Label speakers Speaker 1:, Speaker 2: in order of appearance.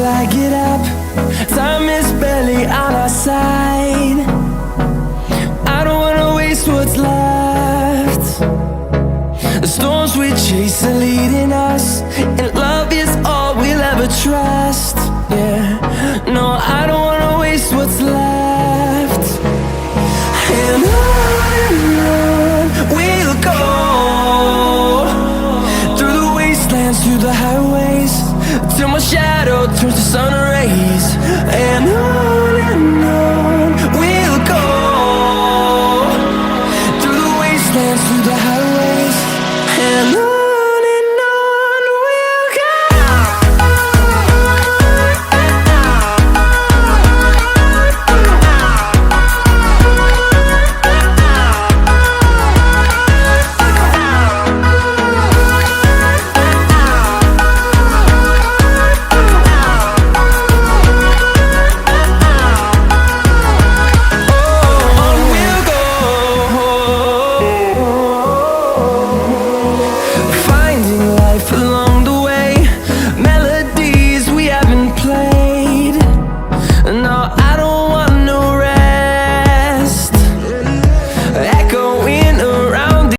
Speaker 1: till I get up. Time is barely on our side. I don't wanna waste what's left. The storms we chase are leading us, and love is all we'll ever trust. Yeah, no, I don't wanna waste what's left. And on we'll go, through the wastelands, through the highways, till my shadow turns to sun rays. And on